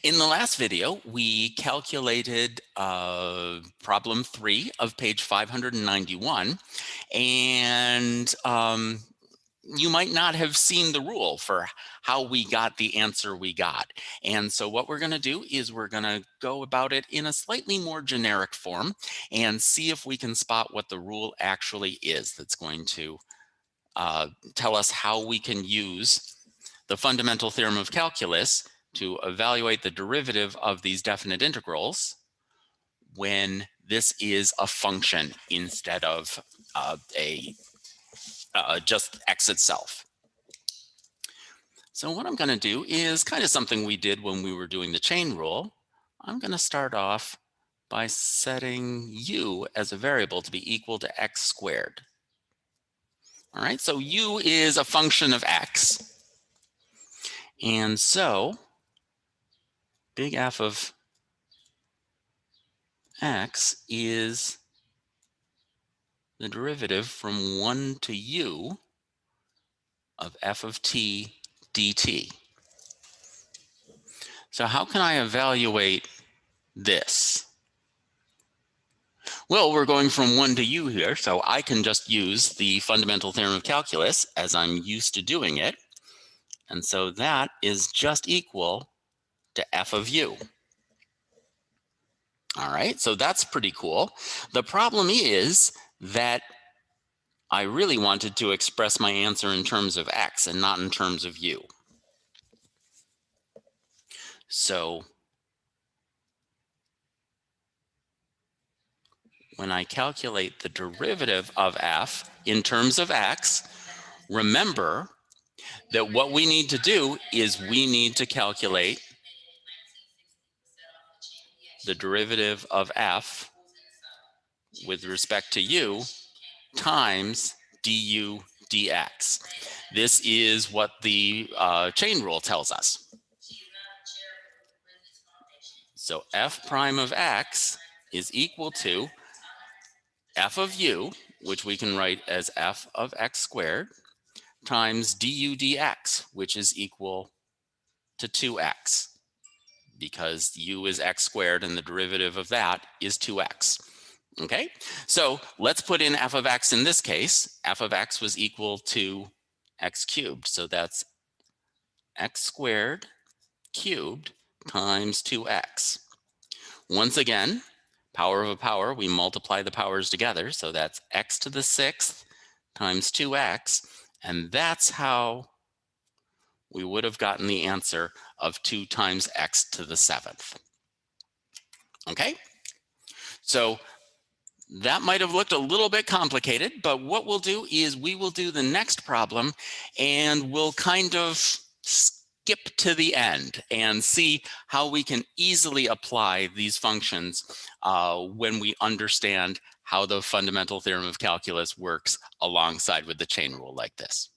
In the last video, we calculated problem 3 of page 591, and you might not have seen the rule for how we got the answer we got. And so what we're going to do is we're going to go about it in a slightly more generic form and see if we can spot what the rule actually is that's going to tell us how we can use the fundamental theorem of calculus to evaluate the derivative of these definite integrals when this is a function instead of just x itself. So what I'm going to do is kind of something we did when we were doing the chain rule. I'm going to start off by setting u as a variable to be equal to x squared. All right, so u is a function of x. And so big F of x is the derivative from 1 to u of f of t dt. So how can I evaluate this? Well, we're going from 1 to u here, so I can just use the fundamental theorem of calculus as I'm used to doing it. And so that is just equal to f of u. All right, so that's pretty cool. The problem is that I really wanted to express my answer in terms of x and not in terms of u. So when I calculate the derivative of f in terms of x, remember that what we need to do is we need to calculate the derivative of f with respect to u times du dx. This is what the chain rule tells us. So f prime of x is equal to f of u, which we can write as f of x squared, times du dx, which is equal to 2x, because u is x squared and the derivative of that is 2x. Okay, so let's put in f of x in this case. F of x was equal to x cubed. So that's x squared cubed times 2x. Once again, power of a power, we multiply the powers together. So that's x to the 6th times 2x. And that's how we would have gotten the answer of 2 times x to the 7th. Okay, so that might have looked a little bit complicated, but what we'll do is we will do the next problem and we'll kind of skip to the end and see how we can easily apply these functions when we understand how the fundamental theorem of calculus works alongside with the chain rule like this.